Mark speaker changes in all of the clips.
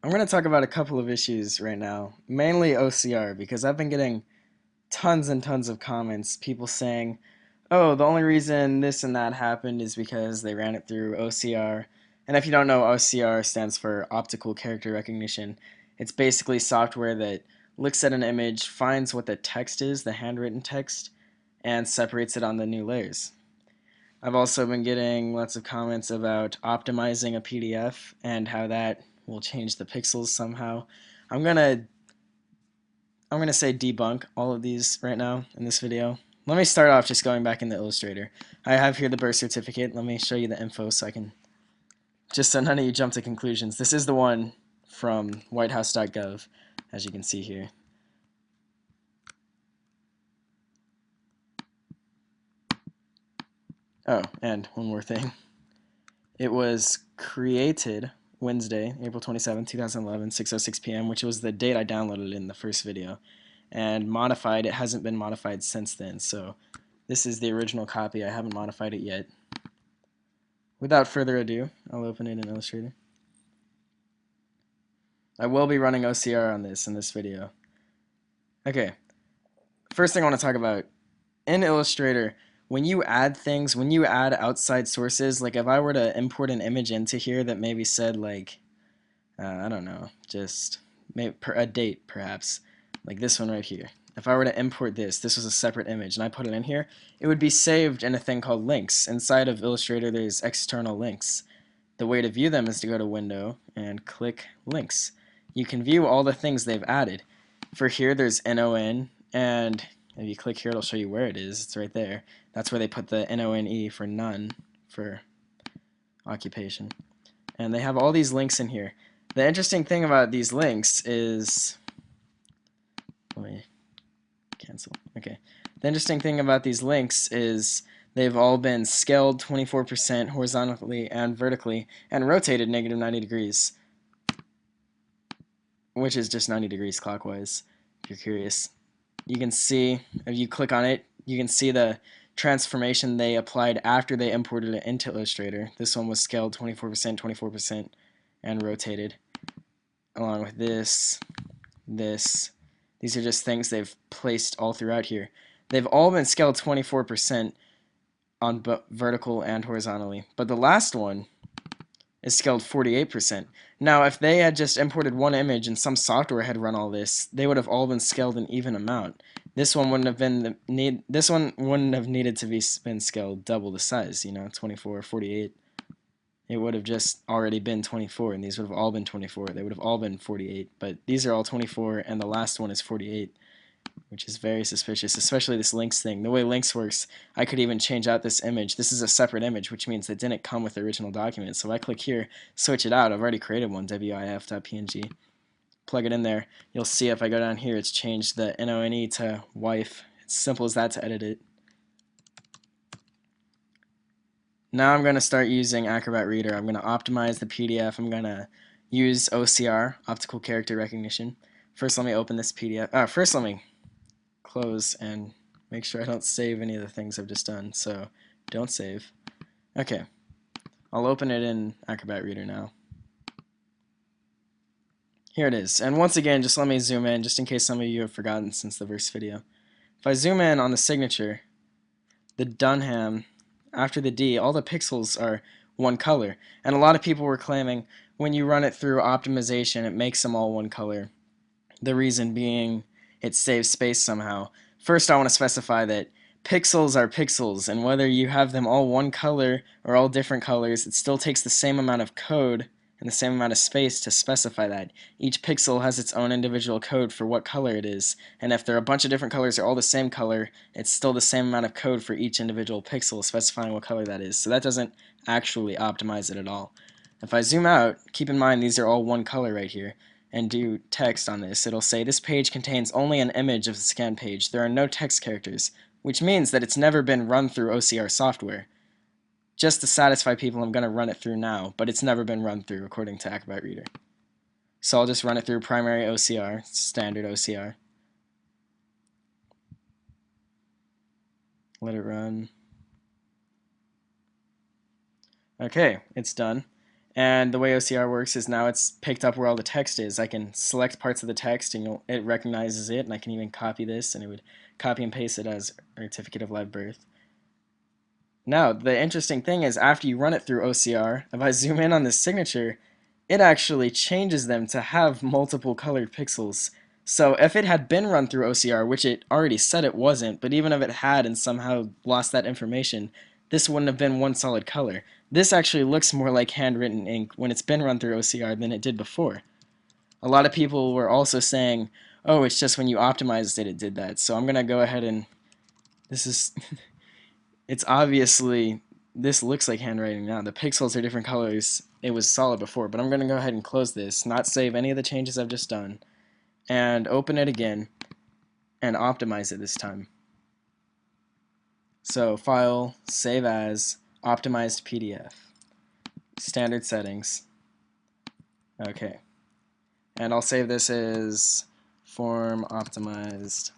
Speaker 1: I'm going to talk about a couple of issues right now, mainly OCR, because I've been getting tons and tons of comments, people saying, oh, the only reason this and that happened is because they ran it through OCR. And if you don't know, OCR stands for Optical Character Recognition. It's basically software that looks at an image, finds what the text is, the handwritten text, and separates it on the new layers. I've also been getting lots of comments about optimizing a PDF and how that will change the pixels somehow. I'm gonna I'm gonna say debunk all of these right now in this video. Let me start off just going back into Illustrator. I have here the birth certificate. Let me show you the info so I can just so none of you jump to conclusions. This is the one from whitehouse.gov, as you can see here. Oh, and one more thing. It was created Wednesday, April 27, 2011, 6:06 p.m., which was the date I downloaded it in the first video, and modified. It hasn't been modified since then, so this is the original copy. I haven't modified it yet. Without further ado, I'll open it in Illustrator. I will be running OCR on this in this video. Okay, first thing I want to talk about, in Illustrator, when you add things, when you add outside sources, like if I were to import an image into here that maybe said like, I don't know, just maybe a date perhaps, like this one right here. If I were to import this was a separate image, and I put it in here, it would be saved in a thing called links. Inside of Illustrator, there's external links. The way to view them is to go to Window and click Links. You can view all the things they've added. For here, there's NON, and if you click here, it'll show you where it is. It's right there. That's where they put the NONE for none for occupation. And they have all these links in here. The interesting thing about these links is, let me cancel. Okay. The interesting thing about these links is they've all been scaled 24% horizontally and vertically and rotated negative 90 degrees, which is just 90 degrees clockwise, if you're curious. You can see, if you click on it, you can see the transformation they applied after they imported it into Illustrator. This one was scaled 24%, 24%, and rotated. Along with this. These are just things they've placed all throughout here. They've all been scaled 24% on vertical and horizontally, but the last one is scaled 48%. Now, if they had just imported one image and some software had run all this, they would have all been scaled an even amount. This one wouldn't have been this one wouldn't have needed to been scaled double the size, 24, 48. It would have just already been 24, and these would have all been 24. They would have all been 48, but these are all 24, and the last one is 48, which is very suspicious, especially this links thing. The way links works, I could even change out this image. This is a separate image, which means it didn't come with the original document. So if I click here, switch it out. I've already created one, wif.png. Plug it in there. You'll see if I go down here, it's changed the NONE to wife. It's simple as that to edit it. Now I'm going to start using Acrobat Reader. I'm going to optimize the PDF. I'm going to use OCR, Optical Character Recognition. First, let me open this PDF. First, let me close and make sure I don't save any of the things I've just done. So don't save. Okay, I'll open it in Acrobat Reader now. Here it is. And once again, just let me zoom in, just in case some of you have forgotten since the first video. If I zoom in on the signature, the Dunham, after the D, all the pixels are one color. And a lot of people were claiming when you run it through optimization, it makes them all one color. The reason being it saves space somehow. First, I want to specify that pixels are pixels, and whether you have them all one color or all different colors, it still takes the same amount of code and the same amount of space to specify that. Each pixel has its own individual code for what color it is, and if there are a bunch of different colors that are all the same color, it's still the same amount of code for each individual pixel specifying what color that is. So that doesn't actually optimize it at all. If I zoom out, keep in mind these are all one color right here, and do text on this, it'll say this page contains only an image of the scan page. There are no text characters, which means that it's never been run through OCR software. Just to satisfy people, I'm going to run it through now, but it's never been run through according to Acrobat Reader. So I'll just run it through primary OCR, standard OCR. Let it run. Okay, it's done. And the way OCR works is now it's picked up where all the text is. I can select parts of the text and it recognizes it, and I can even copy this, and it would copy and paste it as a certificate of live birth. Now, the interesting thing is after you run it through OCR, if I zoom in on this signature, it actually changes them to have multiple colored pixels. So if it had been run through OCR, which it already said it wasn't, but even if it had and somehow lost that information, this wouldn't have been one solid color. This actually looks more like handwritten ink when it's been run through OCR than it did before. A lot of people were also saying, oh, it's just when you optimized it, it did that. So I'm going to go ahead and, this is, it's obviously, this looks like handwriting now. The pixels are different colors. It was solid before, but I'm going to go ahead and close this, not save any of the changes I've just done, and open it again and optimize it this time. So File, Save As, Optimized PDF, Standard Settings. Okay. And I'll save this as Form Optimized.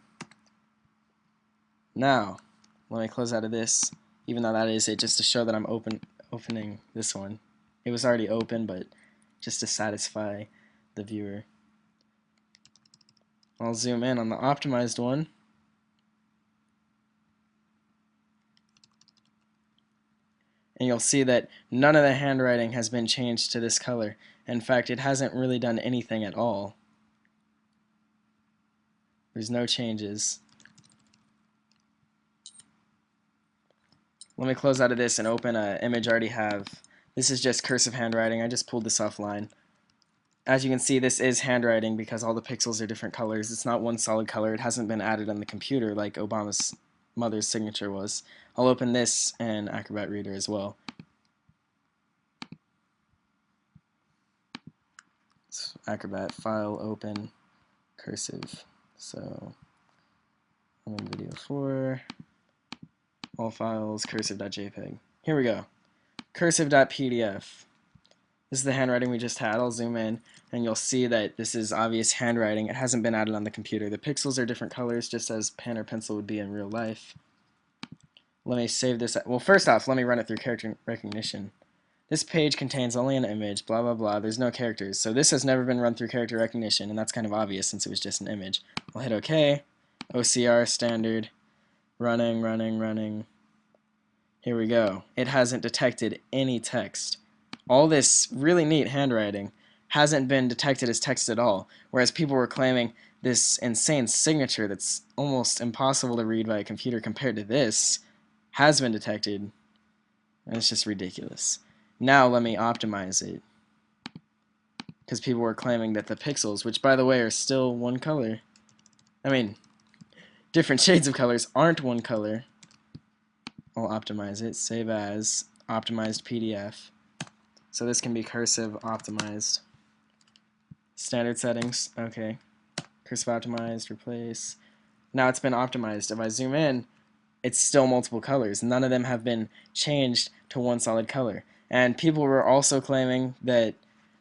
Speaker 1: Now, let me close out of this, even though that is it, just to show that I'm opening this one. It was already open, but just to satisfy the viewer. I'll zoom in on the optimized one. And you'll see that none of the handwriting has been changed to this color. In fact, it hasn't really done anything at all. There's no changes. Let me close out of this and open an image I already have. This is just cursive handwriting. I just pulled this offline. As you can see, this is handwriting because all the pixels are different colors. It's not one solid color. It hasn't been added on the computer like Obama's mother's signature was. I'll open this in Acrobat Reader as well. It's Acrobat, File, Open, Cursive. So I'm in Video 4, All Files, Cursive.jpg. Here we go. Cursive.pdf. This is the handwriting we just had. I'll zoom in, and you'll see that this is obvious handwriting. It hasn't been added on the computer. The pixels are different colors, just as pen or pencil would be in real life. Let me save this. Well, first off, let me run it through character recognition. This page contains only an image, blah, blah, blah. There's no characters. So this has never been run through character recognition, and that's kind of obvious since it was just an image. I'll hit OK. OCR standard. Running, running, running. Here we go. It hasn't detected any text. All this really neat handwriting hasn't been detected as text at all, whereas people were claiming this insane signature that's almost impossible to read by a computer compared to this has been detected, and it's just ridiculous. Now let me optimize it, because people were claiming that the pixels, which by the way are still one color, I mean different shades of colors, aren't one color. I'll optimize it, save as, optimized PDF. So this can be cursive optimized. Standard settings, okay. Cursive optimized, replace. Now it's been optimized. If I zoom in, it's still multiple colors. None of them have been changed to one solid color. And people were also claiming that,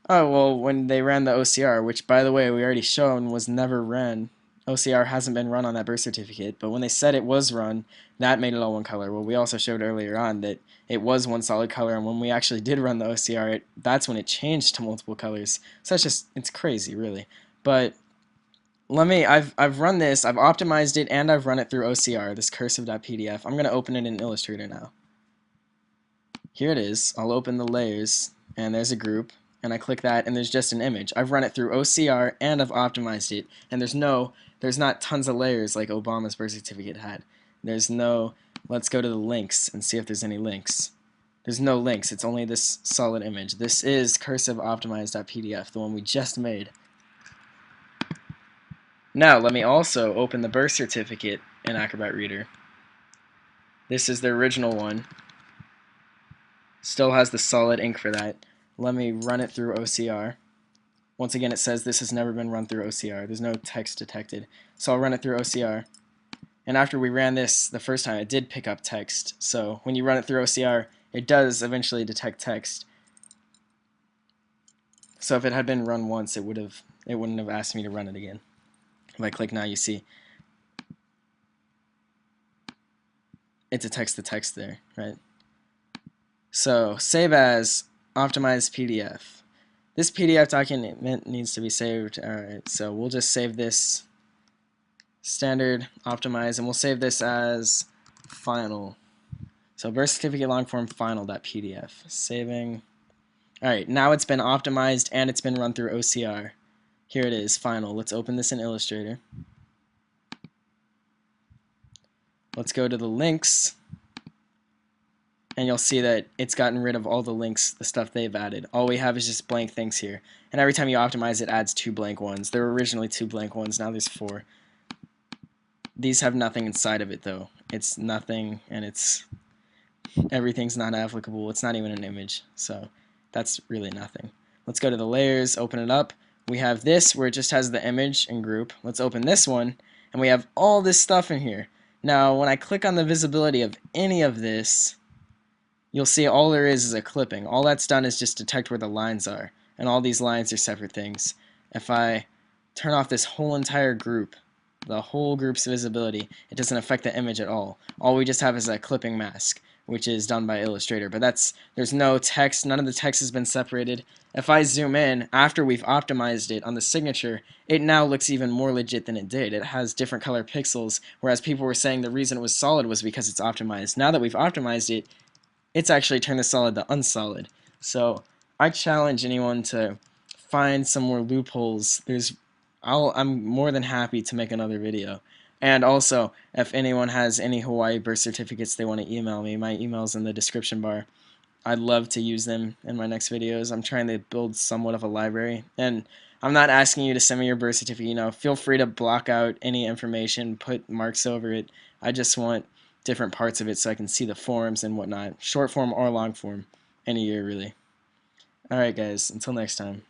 Speaker 1: oh, well, when they ran the OCR, which by the way we already shown was never ran, OCR hasn't been run on that birth certificate, but when they said it was run, that made it all one color. Well, we also showed earlier on that it was one solid color, and when we actually did run the OCR, that's when it changed to multiple colors. So it's crazy, really. But I've run this, I've optimized it, and I've run it through OCR, this cursive.pdf. I'm going to open it in Illustrator now. Here it is. I'll open the layers, and there's a group, and I click that, and there's just an image. I've run it through OCR, and I've optimized it, and there's not tons of layers like Obama's birth certificate had. There's no, let's go to the links and see if there's any links. There's no links, it's only this solid image. This is cursive optimized.pdf, the one we just made. Now let me also open the birth certificate in Acrobat Reader. This is the original one. Still has the solid ink for that. Let me run it through OCR. Once again, it says this has never been run through OCR. There's no text detected. So I'll run it through OCR. And after we ran this the first time, it did pick up text. So when you run it through OCR, it does eventually detect text. So if it had been run once, it wouldn't have asked me to run it again. If I click now, you see it detects the text there, right? So save as, optimized PDF. This PDF document needs to be saved. Alright, so we'll just save this standard optimize, and we'll save this as final. So birth certificate long form final.pdf. Saving. Alright, now it's been optimized and it's been run through OCR. Here it is, final. Let's open this in Illustrator. Let's go to the links, and you'll see that it's gotten rid of all the links, the stuff they've added. All we have is just blank things here. And every time you optimize, it adds 2 blank ones. There were originally 2 blank ones, now there's 4. These have nothing inside of it though. It's nothing, and everything's not applicable. It's not even an image, so that's really nothing. Let's go to the layers, open it up. We have this where it just has the image and group. Let's open this one, and we have all this stuff in here. Now, when I click on the visibility of any of this, you'll see all there is a clipping. All that's done is just detect where the lines are, and all these lines are separate things. If I turn off this whole entire group, the whole group's visibility, it doesn't affect the image at all. All we just have is a clipping mask, which is done by Illustrator, but there's no text, none of the text has been separated. If I zoom in, after we've optimized it on the signature, it now looks even more legit than it did. It has different color pixels, whereas people were saying the reason it was solid was because it's optimized. Now that we've optimized it, it's actually turned the solid to unsolid. So I challenge anyone to find some more loopholes. I'm more than happy to make another video. And also, if anyone has any Hawaii birth certificates they want to email me, my email's in the description bar. I'd love to use them in my next videos. I'm trying to build somewhat of a library, and I'm not asking you to send me your birth certificate. Feel free to block out any information, put marks over it. I just want different parts of it so I can see the forms and whatnot. Short form or long form, any year really. Alright guys, until next time.